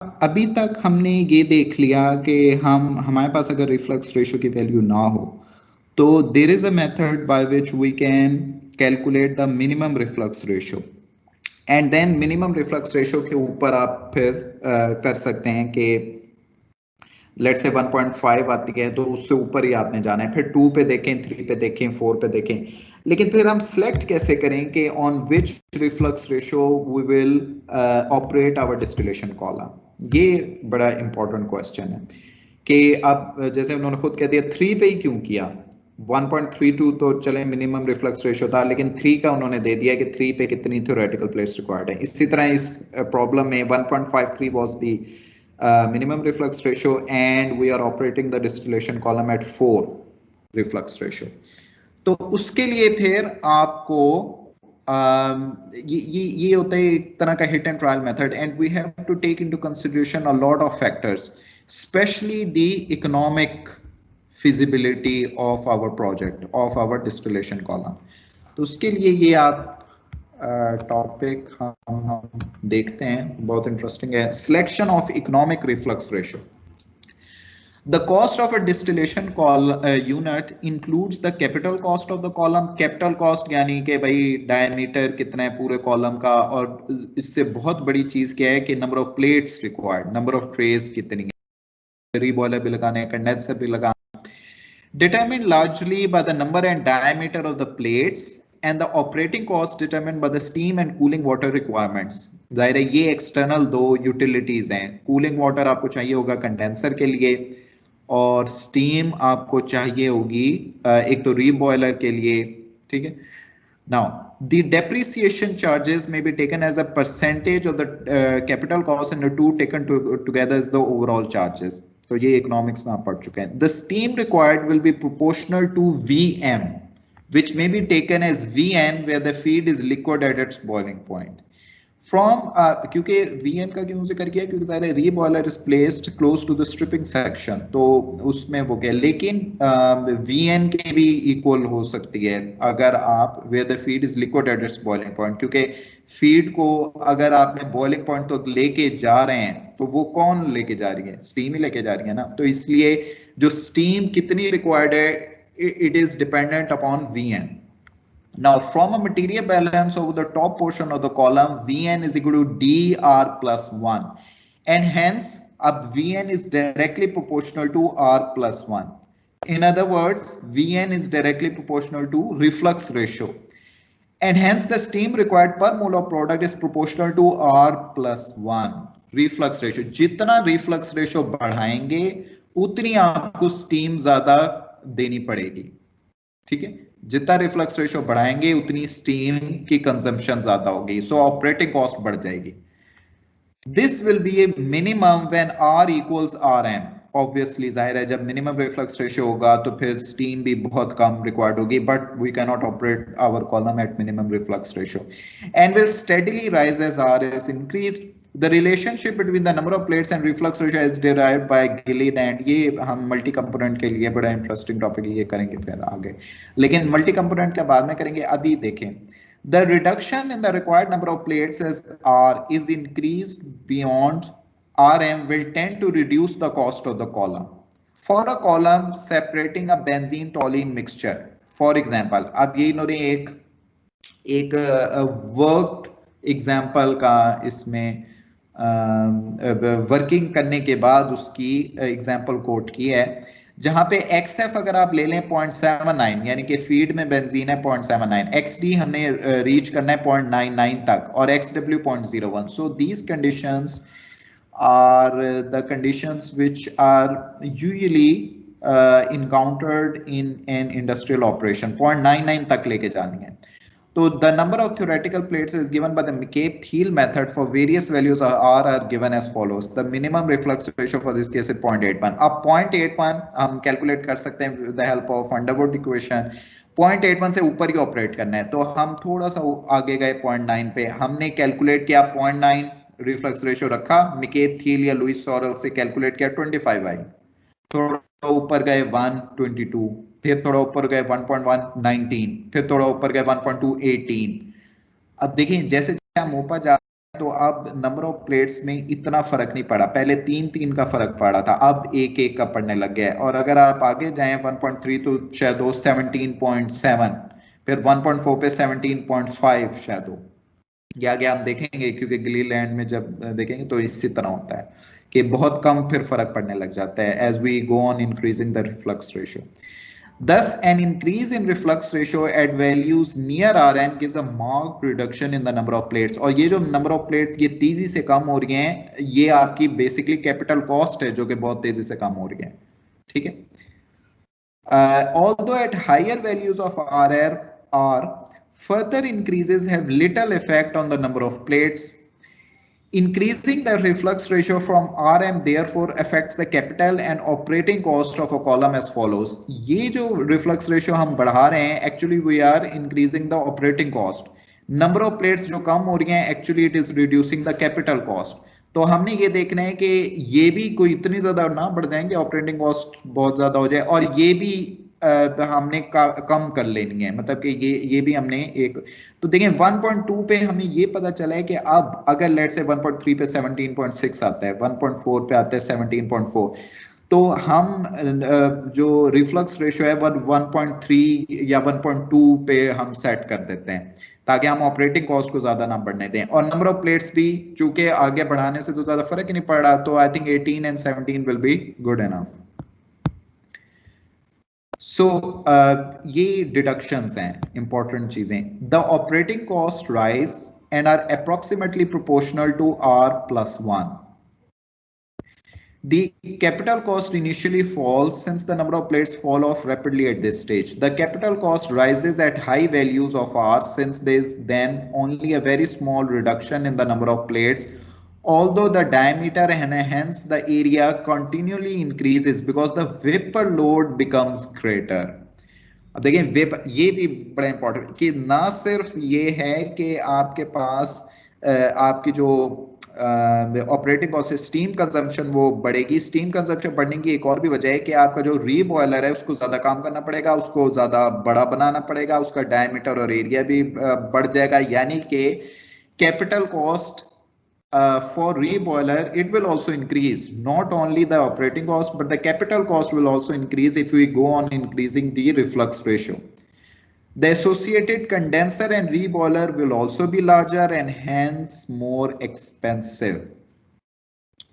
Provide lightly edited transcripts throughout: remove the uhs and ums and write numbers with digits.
अभी तक हमने ये देख लिया कि हमारे पास अगर रिफ्लक्स रेशियो की वैल्यू ना हो तो there is a method by which we can calculate the minimum reflux ratio and then minimum reflux ratio के ऊपर आप फिर कर सकते हैं कि लेट्स से 1.5 आती है तो उससे ऊपर ही आपने जाना है, फिर 2 पे देखें, 3 पे देखें, 4 पे देखें। लेकिन फिर हम सिलेक्ट कैसे करें कि on which reflux ratio we will operate our distillation column. ये बड़ा इंपॉर्टेंट क्वेश्चन है कि अब जैसे उन्होंने खुद कह दिया 3 पे ही क्यों किया। 1.32 तो चले मिनिमम रिफ्लक्स रेशियो था, लेकिन 3 का उन्होंने दे दिया कि 3 पे कितनी थ्योरेटिकल प्लेट्स रिक्वायर्ड है। इसी तरह इस प्रॉब्लम में 1.53 was the minimum reflux ratio and we are operating the distillation column at 4 reflux ratio। तो उसके लिए फिर आपको ये होता है एक तरह का hit and trial method and we have to take into consideration a lot of factors, specially the economic feasibility of our project, of our distillation column। तो उसके लिए ये आप टॉपिक हम देखते हैं, बहुत इंटरेस्टिंग है। Selection of economic reflux ratio. The cost of a distillation unit includes the capital cost of the column। capital cost यानी कि भाई डायमीटर कितना है पूरे कॉलम का, और इससे बहुत बड़ी चीज क्या है कि number of plates required, number of trace कितनी है, रीबॉयलर भी लगाने, कंडेंसर भी लगाना। Determined largely by the number and diameter of the plates and the operating cost determined by the steam and cooling water requirements। जाहिर है ये external दो यूटिलिटीज हैं। कूलिंग वाटर आपको चाहिए होगा कंडेंसर के लिए और स्टीम आपको चाहिए होगी एक तो रीबॉयलर के लिए, ठीक है। Now the depreciation charges may be taken as a percentage of the capital cost and the two taken together is the overall charges। तो ये इकोनॉमिक्स में आप पढ़ चुके हैं। The steam required will be proportional to Vm which may be taken as Vn where the feed is liquid at its boiling point। From क्योंकि Vn का क्यों जिक्र किया, क्योंकि सारे reboiler is placed close to the stripping section, तो उसमें वो क्या, लेकिन Vn के भी इक्वल हो सकती है अगर आप where the feed is liquid at its boiling point, क्योंकि फीड को अगर आपने बॉइलिंग पॉइंट तो लेके जा रहे हैं तो वो कौन लेके जा रही है, स्टीम ही लेके जा रही है ना। तो इसलिए जो स्टीम कितनी रिक्वायर्ड है it is dependent upon Vn। Now from a material balance over the top portion of the column, Vn is equal to dr plus 1 and hence अब Vn is directly proportional to r plus 1। In other words, Vn is directly proportional to reflux ratio and hence the steam required per mole of product is proportional to r plus 1 reflux ratio। जितना reflux ratio बढ़ाएंगे उतनी आपको steam ज्यादा देनी पड़ेगी, ठीक है। जितना रिफ्लक्स रेशियो बढ़ाएंगे उतनी स्टीम की कंजम्पशन ज्यादा होगी, सो ऑपरेटिंग कॉस्ट बढ़ जाएगी। This will be A minimum when R equals Rm। Obviously जाहिर है जब मिनिमम रिफ्लक्स रेशियो होगा तो फिर स्टीम भी बहुत कम रिक्वायर्ड होगी, but we can not operate our column at minimum reflux ratio and will steadily rise as R is increased। The relationship between the number of plates and reflux ratio is derived by Gilliland and ये हम multi component के लिए बड़ा interesting topic है, ये करेंगे फिर आगे, लेकिन मल्टी कंपोनेंट का बाद में करेंगे। अभी देखें the reduction in the required number of plates as R is increased beyond Rm will tend to reduce the cost of the column। For a column separating a benzene toluene mixture, for example, अब ये इन्होंने एक work example का इसमें working करने के बाद उसकी एग्जाम्पल कोट की है, जहां पे XF अगर आप ले लें 0.79 यानी कि फीड में बेंजीन है 0.79, XD हमने रीच करना है 0.99 तक और XW 0.01। So these conditions are the conditions which are usually encountered in an industrial operation। 0.99 तक लेके जानी है। तो the number of theoretical plates is given by the McCabe-Thiele method for various values of R are given as follows। The minimum reflux ratio for this case is 0.81। अब 0.81 हम calculate कर सकते हैं with the help of Underwood equation। 0.81 से ऊपर ही operate करना है, तो हम थोड़ा सा आगे गए 0.9 पे, हमने कैलकुलेट किया 0.9 रिफ्लक्स रेशियो रखा, McCabe-Thiele या लुइस सॉरेल से कैलकुलेट किया 25 आई, थोड़ा ऊपर गए 122, फिर थोड़ा ऊपर गए 1.119, फिर थोड़ा ऊपर गए 1.218। अब देखिए जैसे हम ऊपर जा तो अब नंबर ऑफ प्लेट्स में इतना फर्क नहीं पड़ा, पहले 3-3 का फर्क पड़ा था, अब 1-1 का पड़ने लग गया है। और अगर आप आगे जाएं 1.3 तो शायद वो 17.7, फिर 1.4 पे 17.5 शायद हो, ये आगे हम देखेंगे क्योंकि ग्लीलैंड में जब देखेंगे तो इसी तरह होता है कि बहुत कम फिर फर्क पड़ने लग जाता है as we go on increasing the reflux ratio. Thus, an increase in reflux ratio at values near Rn gives a marked reduction in the number of plates. और ये जो number of plates ये तेजी से कम हो रही हैं, ये आपकी basically capital cost है जो कि बहुत तेजी से कम हो रही है, ठीक है। Although at higher values of RR, further increases have little effect on the number of plates. Increasing the reflux ratio from RM therefore affects the capital and operating cost of a column as follows. ये जो reflux ratio हम बढ़ा रहे हैं, actually we are increasing the operating cost. Number of plates जो कम हो रही हैं, actually it is reducing the capital cost. तो हमने ये देखना है कि ये भी कोई इतनी ज्यादा ना बढ़ जाएंगे, ऑपरेटिंग कॉस्ट बहुत ज्यादा हो जाए, और ये भी हमने कम कर लेनी है, मतलब कि ये भी हमने एक, तो देखें 1.2 पे हमें ये पता चला है कि अब अगर लेट से 1.3 पे 17.6 आता है, 1.4 पे आता है 17.4, तो हम जो रिफ्लक्स रेशियो है 1.3 या 1.2 पे हम सेट कर देते हैं ताकि हम ऑपरेटिंग कॉस्ट को ज्यादा ना बढ़ने दें। और नंबर ऑफ प्लेट्स भी चूंकि आगे बढ़ाने से तो ज्यादा फर्क ही नहीं पड़ रहा, तो I think 18 and 17 will be good enough. So ये डिडक्शंस हैं, इंपॉर्टेंट चीजें। The operating cost rise and are approximately proportional to R+1. The capital cost initially falls since the number of plates fall off rapidly at this stage. The capital cost rises at high values of R since there is then only a very small reduction in the number of plates, although the diameter and hence the area continually increases because the vapor load becomes greater. अब देखिए vapour, ये भी बड़ा important कि ना सिर्फ ये है कि आपके पास आपकी जो ऑपरेटिंग कॉस्ट स्टीम कंजम्पशन वो बढ़ेगी। स्टीम कंजम्पशन बढ़ने की एक और भी वजह है कि आपका जो रीबॉयलर है उसको ज्यादा काम करना पड़ेगा, उसको ज्यादा बड़ा बनाना पड़ेगा, उसका डायमीटर और एरिया भी बढ़ जाएगा, यानी कि capital cost for reboiler it will also increase. Not only the operating cost but the capital cost will also increase if we go on increasing the reflux ratio. The associated condenser and reboiler will also be larger and hence more expensive.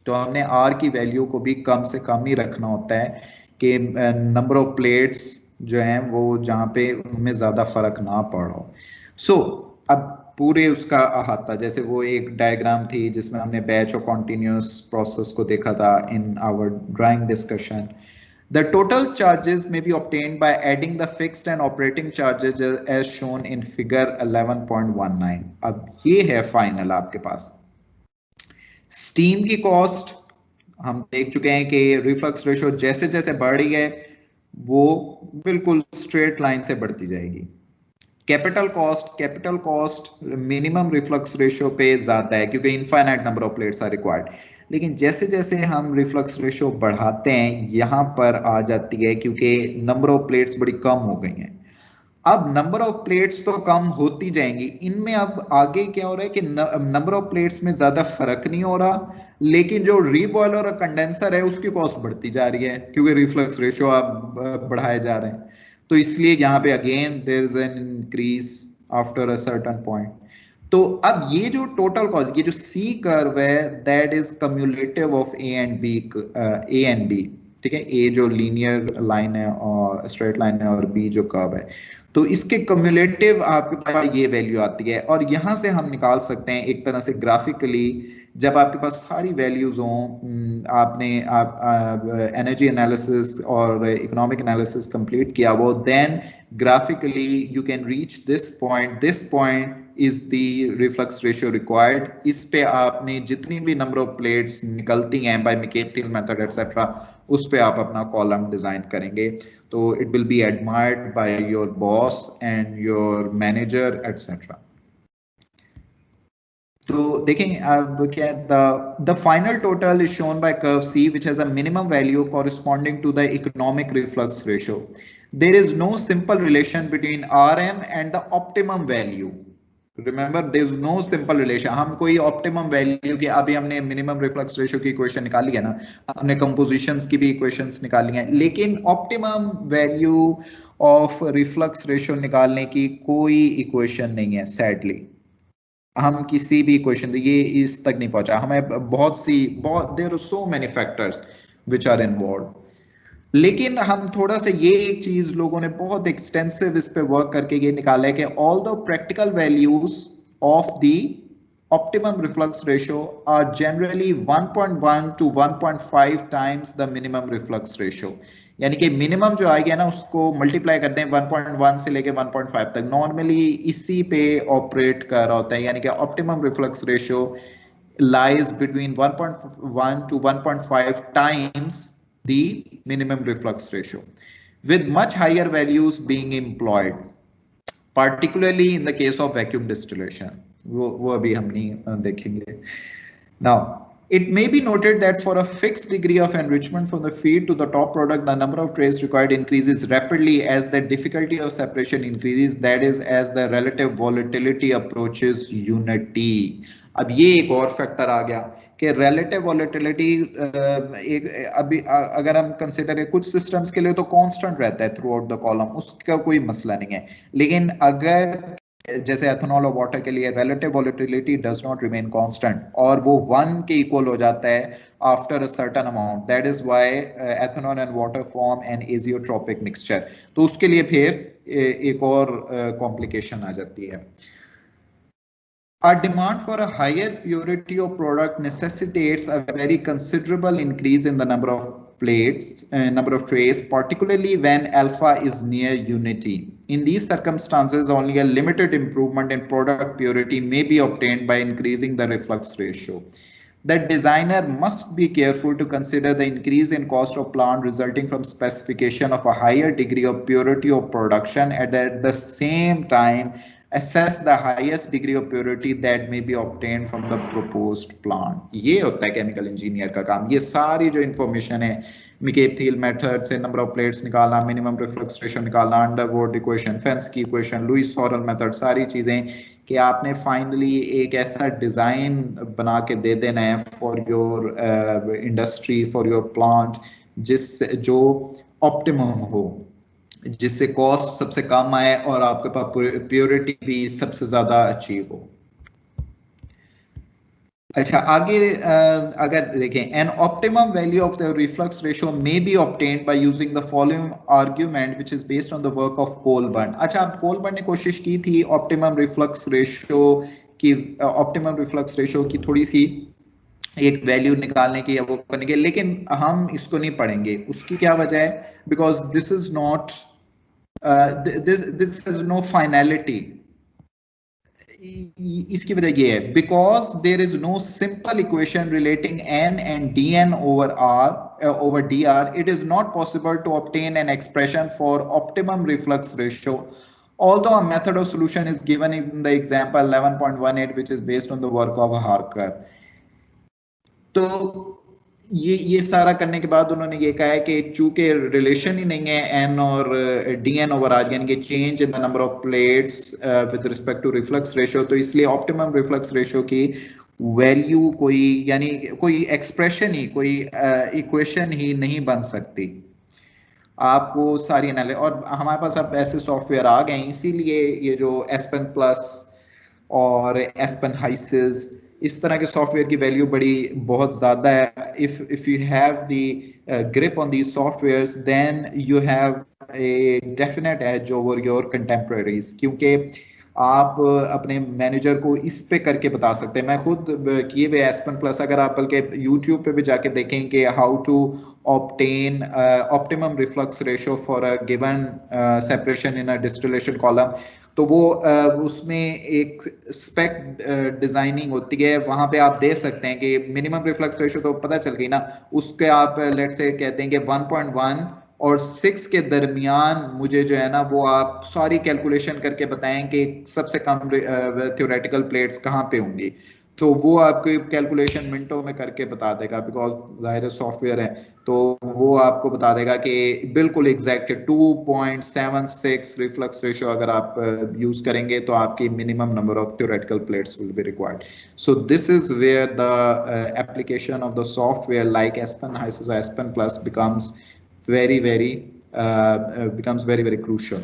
तो हमने R की value को भी कम से कम ही रखना होता है कि नंबर ऑफ प्लेट्स जो हैं वो जहाँ पे उनमें ज्यादा फर्क ना पड़ो। सो अब पूरे उसका अहाता, जैसे वो एक डायग्राम थी जिसमें हमने बैच और कॉन्टिन्यूस प्रोसेस को देखा था in our drawing discussion. The total charges may be obtained by adding the fixed and operating charges as shown in figure 11.19. अब ये है फाइनल आपके पास। स्टीम की कॉस्ट हम देख चुके हैं कि रिफ्लक्स रेशियो जैसे जैसे बढ़ रही है वो बिल्कुल स्ट्रेट लाइन से बढ़ती जाएगी। Capital cost minimum reflux ratio पे ज्यादा है क्योंकि infinite number of plates are required, लेकिन जैसे जैसे हम रिफ्लक्स रेशियो बढ़ाते हैं यहाँ पर आ जाती है क्योंकि नंबर ऑफ प्लेट्स बड़ी कम हो गई हैं। अब नंबर ऑफ प्लेट्स तो कम होती जाएंगी, इनमें अब आगे क्या हो रहा है कि नंबर ऑफ प्लेट्स में ज्यादा फर्क नहीं हो रहा, लेकिन जो रीबॉयलर और कंडेंसर है उसकी कॉस्ट बढ़ती जा रही है क्योंकि रिफ्लक्स रेशियो आप बढ़ाए जा रहे हैं। तो इसलिए यहाँ पे again there is an increase after a certain point. तो अब ये जो टोटल कॉस्ट, ये जो सी कर्व है that is cumulative of A and B, ठीक है। ए जो लीनियर लाइन है और स्ट्रेट लाइन है और बी जो कर्व है, तो इसके कम्युलेटिव आपके पास ये वैल्यू आती है और यहां से हम निकाल सकते हैं एक तरह से ग्राफिकली। जब आपके पास सारी वैल्यूज हों, आपने एनर्जी एनालिसिस और इकोनॉमिक एनालिसिस कंप्लीट किया वो, then graphically you can reach this point is the reflux ratio required. इस पे आपने जितनी भी नंबर ऑफ प्लेट्स निकलती हैं बाय मैकेब-थिल मेथड एटसेट्रा, उस पे आप अपना कॉलम डिजाइन करेंगे, तो it will be admired by your boss and your manager etcetera. तो देखें अब क्या, the final total is shown by curve C which has a minimum value corresponding to the economic reflux ratio. There is no simple relation between RM and the optimum value. Remember there is no simple relation. हम कोई optimum value की, अभी हमने minimum reflux ratio की equation निकाली है ना, हमने कंपोजिशंस की भी इक्वेशंस निकाली हैं, लेकिन optimum value of reflux ratio निकालने की कोई इक्वेशन नहीं है सैडली। हम किसी भी इक्वेशन ये इस तक नहीं पहुंचा, हमें बहुत there are so many factors which are involve. लेकिन हम थोड़ा सा ये एक चीज लोगों ने बहुत एक्सटेंसिव इस पे वर्क करके ये निकाला है कि all the practical values of the optimum reflux ratio are generally 1.1 to 1.5 times the minimum reflux ratio। यानी कि मिनिमम जो आ गया ना उसको मल्टीप्लाई करते हैं 1.1 से लेके 1.5 तक, नॉर्मली इसी पे ऑपरेट कर रहा होता है। यानी कि optimum reflux ratio lies between 1.1 to 1.5 times the minimum reflux ratio, with much higher values being employed, particularly in the case of vacuum distillation। वो अभी हम नहीं देखेंगे। Now, it may be noted that for a fixed degree of enrichment from the feed to the top product, the number of trays required increases rapidly as the difficulty of separation increases, that is, as the relative volatility approaches unity। अब ये एक और factor आ गया कि relative volatility एक अभी अगर हम कंसिडर करें कुछ सिस्टम्स के लिए तो कांस्टेंट रहता है थ्रू आउट द कॉलम, उसका कोई मसला नहीं है। लेकिन अगर जैसे एथेनॉल और वाटर के लिए relative volatility does not remain constant और वो 1 के इक्वल हो जाता है after a certain amount, that is why ethanol and water form an azeotropic mixture। तो उसके लिए फिर एक और कॉम्प्लिकेशन आ जाती है। A demand for a higher purity of product necessitates a very considerable increase in the number of number of trays, particularly when alpha is near unity। In these circumstances, only a limited improvement in product purity may be obtained by increasing the reflux ratio। The designer must be careful to consider the increase in cost of plant resulting from specification of a higher degree of purity of production, and at the same time assess the highest degree of purity that may be obtained from the proposed plant। ये होता है chemical engineer का काम। ये सारी जो information है, मिकेप-थियल method से नंबर ऑफ प्लेट्स निकालना, मिनिमम रिफ्लक्स रेशियो निकालना, अंडरवुड इक्वेशन, फेंस की इक्वेशन, लुईस-सॉरल मेथड, सारी चीजें कि आपने फाइनली एक ऐसा डिजाइन बना के दे देना है for your industry, for your plant, जो ऑप्टिमम हो, जिससे कॉस्ट सबसे कम आए और आपके पास प्योरिटी भी सबसे ज्यादा अचीव हो। अच्छा, आगे अगर देखें, an optimum value of the reflux ratio may be obtained by using the following argument which is based on the work of Colburn. अच्छा, अब कोलबर्न ने कोशिश की थी ऑप्टिमम रिफ्लक्स रेशियो की थोड़ी सी एक वैल्यू निकालने की या वो करने की, लेकिन हम इसको नहीं पढ़ेंगे। उसकी क्या वजह है? Because this is not this is no finality. इसकी वजह ये है because there is no simple equation relating n and dn over dr, it is not possible to obtain an expression for optimum reflux ratio, although a method of solution is given in the example 11.18 which is based on the work of Harker। तो ये सारा करने के बाद उन्होंने ये कहा है कि चूंकि रिलेशन ही नहीं है एन और डीएन ओवर आर, यानी कि change in the number of plates with respect to reflux ratio, तो इसलिए ऑप्टिमम रिफ्लक्स रेशियो की वैल्यू कोई, यानी कोई एक्सप्रेशन ही, कोई इक्वेशन ही नहीं बन सकती। आपको सारी एनालिसिस, और हमारे पास अब ऐसे सॉफ्टवेयर आ गए, इसीलिए ये जो एस्पेन प्लस और एस्पेन हाइसिस, इस तरह के सॉफ्टवेयर की वैल्यू बहुत ज्यादा है। If you have the grip on these softwares then you have a definite edge over your contemporaries, क्योंकि आप अपने मैनेजर को इस पे करके बता सकते हैं। मैं खुद किए हुए एस्पेन प्लस, अगर आप बल्कि यूट्यूब पे भी जाके देखें कि how to obtain optimum reflux ratio for a given separation in a distillation column, तो वो उसमें एक स्पेक डिजाइनिंग होती है, वहां पे आप दे सकते हैं कि मिनिमम रिफ्लक्स रेशियो तो पता चल गई ना, उसके आप लेट से कहते हैं कि 1.1 और 6 के दरमियान मुझे जो है ना वो आप सारी कैलकुलेशन करके बताएं कि सबसे कम थ्योरेटिकल प्लेट्स कहाँ पे होंगी। तो वो आपको कैलकुलेशन मिनटों में करके बता देगा, बिकॉज जाहिर सॉफ्टवेयर है, तो वो आपको बता देगा कि बिल्कुल एग्जैक्ट 2.76 रिफ्लक्स रेशियो अगर आप यूज करेंगे तो आपकी minimum number of theoretical plates will be required. So this is where the application of the software like Aspen Aspen Plus becomes very very becomes very very crucial.